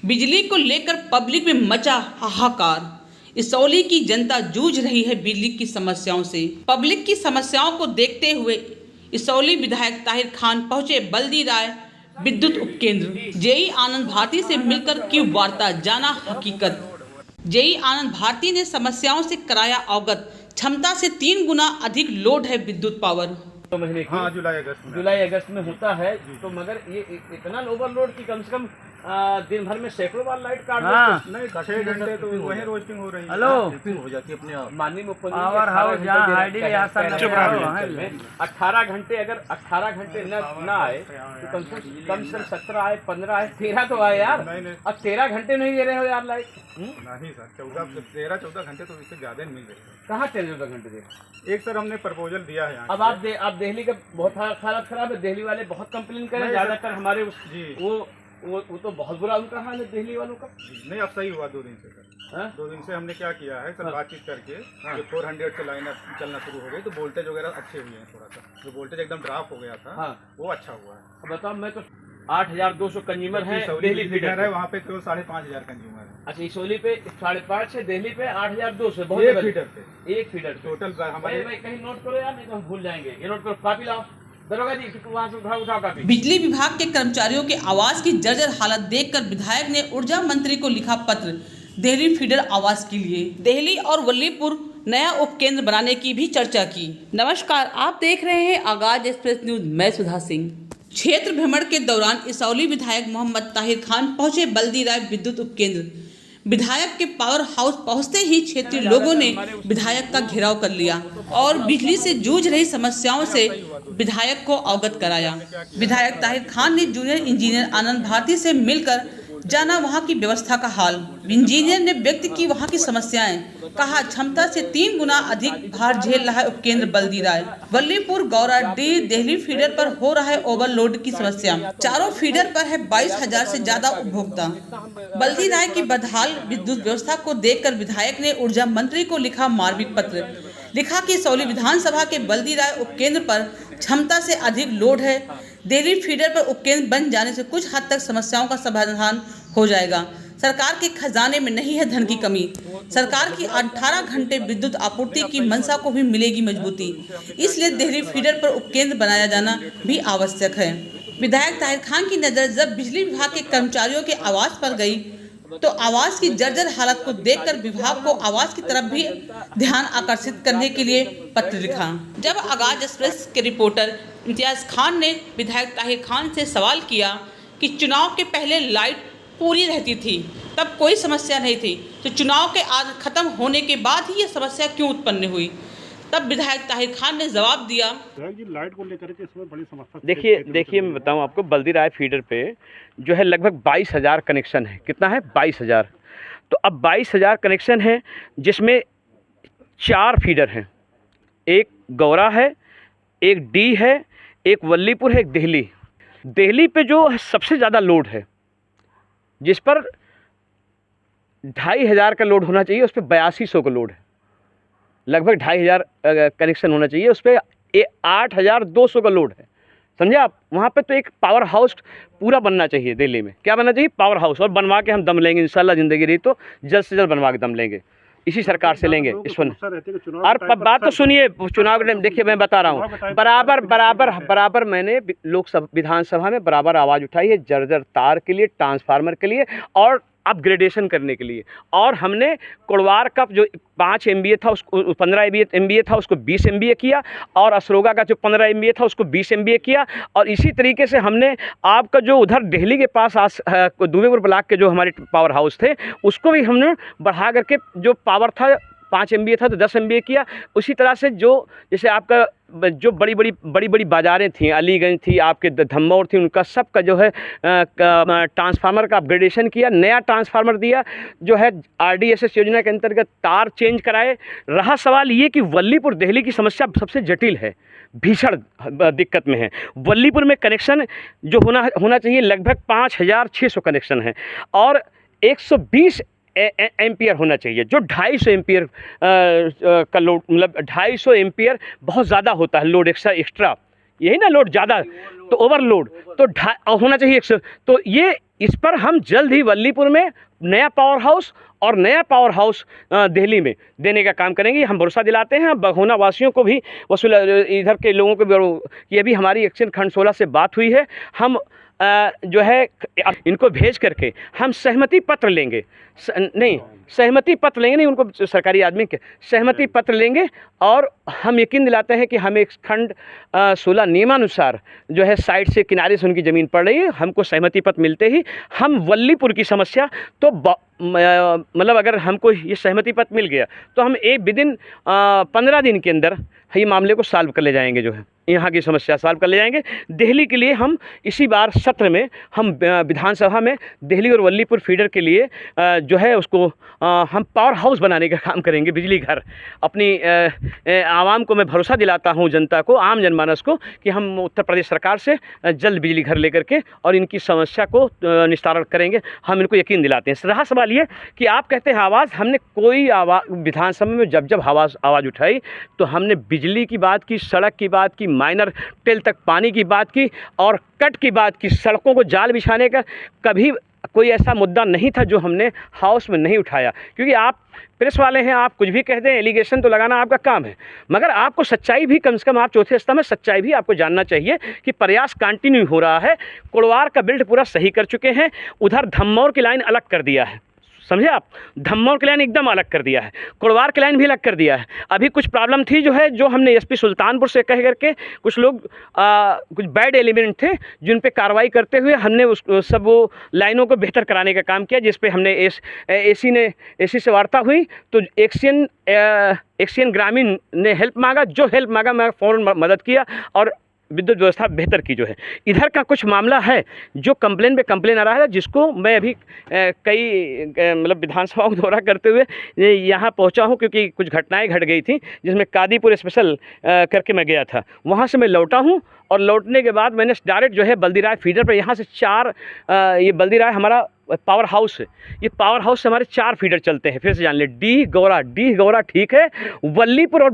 बिजली को लेकर पब्लिक में मचा हाहाकार। इसौली की जनता जूझ रही है बिजली की समस्याओं से। पब्लिक की समस्याओं को देखते हुए इसौली विधायक ताहिर खान पहुंचे बल्दी राय विद्युत उपकेंद्र। जेई आनंद भारती से मिलकर की वार्ता, जाना हकीकत। जेई आनंद भारती ने समस्याओं से कराया अवगत। क्षमता से 3 गुना अधिक लोड है विद्युत पावर। तो महीने की जुलाई अगस्त में होता है। तो मगर ये इतना ओवरलोड की कम से कम दिन भर में सैकड़ों बार लाइट काट देते। नहीं 6 घंटे तो वही रोस्टिंग हो रही है। हेलो, हो जाती है अपने आप। माननीय मुख्यमंत्री पावर हाउस जहाँ आईडी 18 घंटे, अगर 18 घंटे न आए तो कम से कम 17 आए, 15 आए, 13 तो आए यार। अब 13 घंटे नहीं दे रहे हो यार लाइट। नहीं सर, 13-14 घंटे तो इससे ज्यादा नहीं मिल रही है। कहाँ 13-14 घंटे दे? एक सर हमने प्रपोजल दिया है। अब आप दिल्ली का बहुत हालत खराब है। दिल्ली वाले बहुत कंप्लेन करें, ज्यादातर हमारे वो तो बहुत बुरा उनका हाल है दिल्ली वालों का। नहीं, अब सही हुआ 2 दिन से सर। 2 दिन से हमने क्या किया है सर, बातचीत करके जो 400 से लाइन चलना शुरू हो गई तो वोल्टेज वगैरह अच्छे हुए हैं। थोड़ा सा जो वोल्टेज एकदम ड्रॉप हो गया था वो अच्छा हुआ है। बताओ, मैं तो 8,200 कंज्यूमर है दिल्ली फीडर है, वहाँ पे तो 5,500 कंज्यूमर है। अच्छा, इसोली पे 5.5 है, दिल्ली पे 8,200। बहुत एक फीडर टोटल हमारे। कहीं नोट करो यार, नहीं तो हम भूल जाएंगे। ये नोट करो, कॉपी लाओ दरोगा जी, वहाँ से उठाओ कापी। बिजली विभाग के कर्मचारियों के आवास की जर्जर हालत देखकर विधायक ने ऊर्जा मंत्री को लिखा पत्र दिल्ली फीडर आवास के लिए। दिल्ली और वल्लीपुर नया उपकेंद्र बनाने की भी चर्चा की। नमस्कार, आप देख रहे हैं आगाज एक्सप्रेस न्यूज। मैं सुधा सिंह। क्षेत्र भ्रमण के दौरान इसौली विधायक मोहम्मद ताहिर खान पहुंचे बल्दी राय विद्युत उपकेंद्र। विधायक के पावर हाउस पहुंचते ही क्षेत्रीय लोगों ने विधायक का घेराव कर लिया और बिजली से जूझ रही समस्याओं से विधायक को अवगत कराया। विधायक ताहिर खान ने जूनियर इंजीनियर आनंद भारती से मिलकर जाना वहां की व्यवस्था का हाल। इंजीनियर ने व्यक्त की वहां की समस्याएं। कहा, क्षमता से 3 गुना अधिक भार झेल रहा है उपकेंद्र बल्दी राय। वल्लीपुर, गौरा डी, दिल्ली फीडर पर हो रहा है ओवरलोड की समस्या। चारों फीडर पर है 22,000 से ज्यादा उपभोक्ता। बल्दी राय की बदहाल विद्युत व्यवस्था को देखकर विधायक ने ऊर्जा मंत्री को लिखा मार्मिक पत्र। लिखा कि इसौली विधानसभा के बल्दी राय उपकेंद्र पर क्षमता से अधिक लोड है। दिल्ली फीडर पर उपकेंद्र बन जाने से कुछ हद तक समस्याओं का समाधान हो जाएगा। सरकार के खजाने में नहीं है धन की कमी। सरकार की 18 घंटे विद्युत आपूर्ति की मंशा को भी मिलेगी मजबूती। इसलिए दिल्ली फीडर पर उपकेंद्र बनाया जाना भी आवश्यक है। विधायक ताहिर खान की नजर जब बिजली विभाग के कर्मचारियों के आवास पर गई तो आवास की जर्जर हालत को देखकर विभाग को आवास की तरफ भी ध्यान आकर्षित करने के लिए पत्र लिखा। जब आगाज एक्सप्रेस के रिपोर्टर इम्तियाज खान ने विधायक ताहिर खान से सवाल किया कि चुनाव के पहले लाइट पूरी रहती थी, तब कोई समस्या नहीं थी, तो चुनाव के खत्म होने के बाद ही ये समस्या क्यों उत्पन्न हुई, तब विधायक ताहिर खान ने जवाब दिया। लाइट को लेकर के इसमें बड़ी समस्या। देखिए मैं बताऊं आपको, बल्दी राय फीडर पे जो है लगभग 22,000 कनेक्शन है। कितना है? 22,000। तो अब 22,000 कनेक्शन है जिसमें 4 फीडर हैं। एक गौरा है, एक डी है, एक वल्लीपुर है, एक दिल्ली। दिल्ली पे जो सबसे ज़्यादा लोड है, जिस पर 2,500 का लोड होना चाहिए, उस पर 8200 का लोड है। लगभग 2,500 कनेक्शन होना चाहिए, उस पर 8,200 का लोड है। समझे आप? वहाँ पे तो एक पावर हाउस पूरा बनना चाहिए दिल्ली में। क्या बनना चाहिए? Power house. और बनवा के हम दम लेंगे इंशाल्लाह, ज़िंदगी रही तो जल्द से जल्द बनवा के दम लेंगे। इसी सरकार से लेंगे इस वन। और बात तो सुनिए, चुनाव देखिए मैं बता रहा हूँ, बराबर मैंने लोकसभा विधानसभा में बराबर आवाज़ उठाई है जर्जर तार के लिए, ट्रांसफार्मर के लिए और अपग्रेडेशन करने के लिए। और हमने कुड़वार का जो 5 MVA था उसको 15 MVA था उसको 20 MVA किया, और असरोगा का जो 15 MVA था उसको 20 MVA किया। और इसी तरीके से हमने आपका जो उधर दिल्ली के पास दुबेपुर ब्लॉक के जो हमारे पावर हाउस थे उसको भी हमने बढ़ा करके, जो पावर था 5 MVA था तो 10 MVA किया। उसी तरह से जो जैसे आपका जो बड़ी बड़ी बाज़ारें थी, अलीगंज थी, आपके धम्मौर थी, उनका सबका जो है ट्रांसफार्मर का अपग्रेडेशन किया, नया ट्रांसफार्मर दिया, जो है RDSS योजना के अंतर्गत तार चेंज कराए। रहा सवाल ये कि वल्लीपुर दिल्ली की समस्या सबसे जटिल है, भीषण दिक्कत में है। वल्लीपुर में कनेक्शन जो होना चाहिए लगभग 5,600 कनेक्शन है, और 120 एम्पियर होना चाहिए, जो 250 एम्पियर का लोड, मतलब 250 एम्पियर बहुत ज़्यादा होता है लोड एक्स्ट्रा। यही ना लोड ज़्यादा, तो ओवरलोड तो होना चाहिए 100। तो ये इस पर हम जल्द ही वल्लीपुर में नया पावर हाउस और नया पावर हाउस दिल्ली में देने का काम करेंगे। हम भरोसा दिलाते हैं बघोना वासियों को भी, वसूल इधर के लोगों को भी। ये भी हमारी एक्शन खंड 16 से बात हुई है। हम जो है इनको भेज करके हम सहमति पत्र लेंगे, नहीं सहमति पत्र लेंगे, नहीं उनको सरकारी आदमी के सहमति पत्र लेंगे और हम यकीन दिलाते हैं कि हमें खंड 16 नियमानुसार जो है साइड से किनारे से उनकी ज़मीन पड़ रही है, हमको सहमति पत्र मिलते ही हम वल्लीपुर की समस्या तो मतलब अगर हमको ये सहमति पत्र मिल गया तो हम विदिन 15 दिन के अंदर ये मामले को सॉल्व कर ले जाएंगे, जो है यहाँ की समस्या सॉल्व कर ले जाएंगे। दिल्ली के लिए हम इसी बार सत्र में हम विधानसभा में दिल्ली और वल्लीपुर फीडर के लिए जो है उसको हम पावर हाउस बनाने का काम करेंगे, बिजली घर। अपनी आवाम को मैं भरोसा दिलाता हूँ, जनता को, आम जनमानस को, कि हम उत्तर प्रदेश सरकार से जल्द बिजली घर लेकर के और इनकी समस्या को निस्तारण करेंगे। हम इनको यकीन दिलाते हैं। रहा सवाल ये कि आप कहते हैं आवाज़, हमने कोई आवाज़ विधानसभा में जब आवाज़ उठाई तो हमने बिजली की बात की, सड़क की बात की, माइनर टेल तक पानी की बात की और कट की बात की। सड़कों को जाल बिछाने का कभी कोई ऐसा मुद्दा नहीं था जो हमने हाउस में नहीं उठाया, क्योंकि आप प्रेस वाले हैं, आप कुछ भी कह दें, एलिगेशन तो लगाना आपका काम है, मगर आपको सच्चाई भी, कम से कम आप चौथे स्तंभ में सच्चाई भी आपको जानना चाहिए कि प्रयास कंटिन्यू हो रहा है। कुड़वार का बिल्ड पूरा सही कर चुके हैं, उधर धम्मौर की लाइन अलग कर दिया है, समझे आप, धम्मौर की लाइन एकदम अलग कर दिया है, कुड़वार की लाइन भी अलग कर दिया है। अभी कुछ प्रॉब्लम थी जो है, जो हमने एसपी सुल्तानपुर से कह करके कुछ लोग कुछ बैड एलिमेंट थे जिन पे कार्रवाई करते हुए हमने उस सब वो लाइनों को बेहतर कराने का काम किया, जिस पे हमने एसी से वार्ता हुई तो एक्सियन ग्रामीण ने हेल्प मांगा, जो हेल्प मांगा मैं फ़ौरन मदद किया और विद्युत व्यवस्था बेहतर की जो है। इधर का कुछ मामला है जो कंप्लेन पे कंप्लेन आ रहा है, जिसको मैं अभी कई मतलब विधानसभाओं का दौरा करते हुए यहाँ पहुँचा हूँ, क्योंकि कुछ घटनाएं घट गई थी जिसमें कादीपुर स्पेशल करके मैं गया था। वहाँ से मैं लौटा हूँ और लौटने के बाद मैंने डायरेक्ट जो है बल्दीराय फीडर पर, यहाँ से 4 ये बल्दीराय हमारा पावर हाउस है, ये पावर हाउस से हमारे 4 फीडर चलते हैं। फिर से जान ले, डी गौरा ठीक है। वल्लीपुर और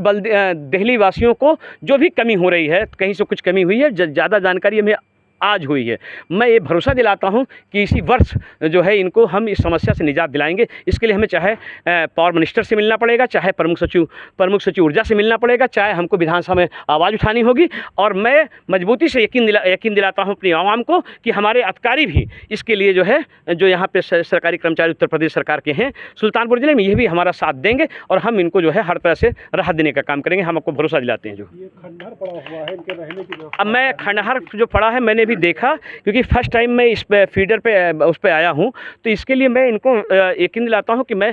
दिल्ली वासियों को जो भी कमी हो रही है, कहीं से कुछ कमी हुई है, ज़्यादा जानकारी हमें आज हुई है। मैं ये भरोसा दिलाता हूँ कि इसी वर्ष जो है इनको हम इस समस्या से निजात दिलाएंगे। इसके लिए हमें चाहे पावर मिनिस्टर से मिलना पड़ेगा, चाहे प्रमुख सचिव ऊर्जा से मिलना पड़ेगा, चाहे हमको विधानसभा में आवाज़ उठानी होगी। और मैं मजबूती से यकीन दिलाता हूँ अपनी आवाम को कि हमारे अधिकारी भी इसके लिए जो है, जो यहाँ पे सरकारी कर्मचारी उत्तर प्रदेश सरकार के हैं सुल्तानपुर ज़िले में, ये भी हमारा साथ देंगे और हम इनको जो है हर तरह से राहत देने का काम करेंगे। हम आपको भरोसा दिलाते हैं। जो ये खंडहर पड़ा हुआ है, इनके रहने की व्यवस्था, अब मैं खंडहर जो पड़ा है मैंने भी देखा, क्योंकि फर्स्ट टाइम मैं इस पे फीडर पे उस पे आया हूँ, तो इसके लिए मैं इनको यकीन दिलाता हूँ कि मैं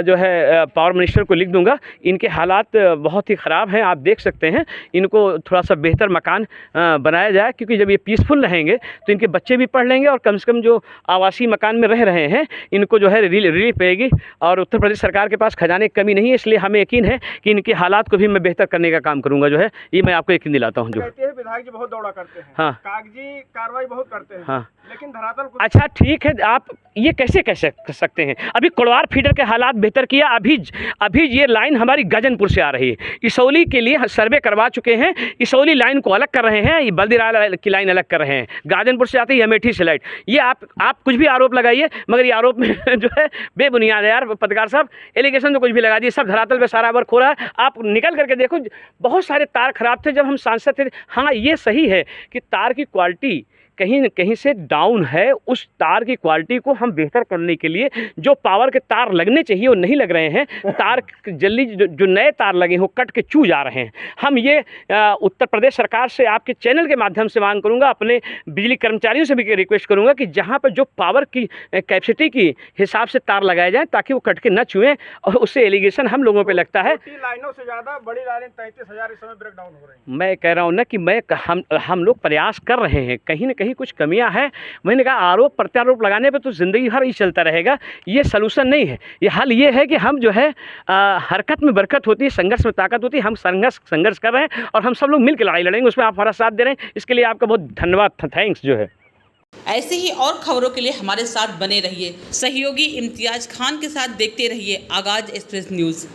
जो है पावर मिनिस्टर को लिख दूंगा। इनके हालात बहुत ही ख़राब हैं, आप देख सकते हैं। इनको थोड़ा सा बेहतर मकान बनाया जाए, क्योंकि जब ये पीसफुल रहेंगे तो इनके बच्चे भी पढ़ लेंगे और कम से कम जो आवासीय मकान में रह रहे हैं इनको जो है रिलीफ रहेगी। और उत्तर प्रदेश सरकार के पास खजाने की कमी नहीं है, इसलिए हमें यकीन है कि इनके हालात को भी मैं बेहतर करने का काम करूँगा। जो है ये मैं आपको यकीन दिलाता हूँ। जो विधायक जी बहुत दौड़ा करते हैं, हाँ, कागजी कार्रवाई बहुत करते हैं, हाँ, लेकिन धरातल अच्छा ठीक है, आप ये कैसे कर सकते हैं? अभी कुड़वार फीडर के हालात बेहतर किया, अभी ये लाइन हमारी गाजनपुर से आ रही है, इसौली के लिए सर्वे करवा चुके हैं, इसौली लाइन को अलग कर रहे हैं, ये बल्दीराय की लाइन अलग कर रहे हैं, गाजनपुर से आती है अमेठी से लाइट। ये आप कुछ भी आरोप लगाइए, मगर ये आरोप में जो है बेबुनियाद है यार पत्रकार साहब, एलिगेशन तो कुछ भी लगा दिए, सब धरातल पे सारा वर्क हो रहा है। आप निकल करके देखो, बहुत सारे तार खराब थे जब हम सांसद थे। हाँ, ये सही है कि तार की क्वालिटी कहीं न कहीं से डाउन है, उस तार की क्वालिटी को हम बेहतर करने के लिए जो पावर के तार लगने चाहिए वो नहीं लग रहे हैं, तार जल्दी जो नए तार लगे हो कट के चू जा रहे हैं। हम ये उत्तर प्रदेश सरकार से आपके चैनल के माध्यम से मांग करूंगा, अपने बिजली कर्मचारियों से भी रिक्वेस्ट करूंगा कि जहां पर जो पावर की कैपेसिटी की हिसाब से तार लगाए जाएँ ताकि वो कट के न छुएँ, और उससे एलिगेशन हम लोगों पर लगता है। लाइनों से ज़्यादा बड़ी लाइन 33,000 इस समय ब्रेकडाउन हो रही है। मैं कह रहा हूँ ना कि हम लोग प्रयास कर रहे हैं, कहीं ना कहीं कुछ कमियां हैं। मैंने कहा आरोप प्रत्यारोप लगाने पे तो ज़िंदगी भर ही चलता रहेगा, ये सलूशन नहीं है। ये हल ये है कि हम जो है हरकत में बरकत होती है, संघर्ष में ताकत होती है। हम संघर्ष कर रहे हैं और हम सब लोग मिलकर लड़ाई लड़ेंगे, उसमें आप हमारा साथ दे रहे हैं, इसके लिए आपका बहुत धन्यवाद, थैंक्स। जो है ऐसे ही और खबरों के लिए हमारे साथ बने रहिए। सहयोगी इम्तियाज खान के साथ देखते रहिए आगाज एक्सप्रेस न्यूज़।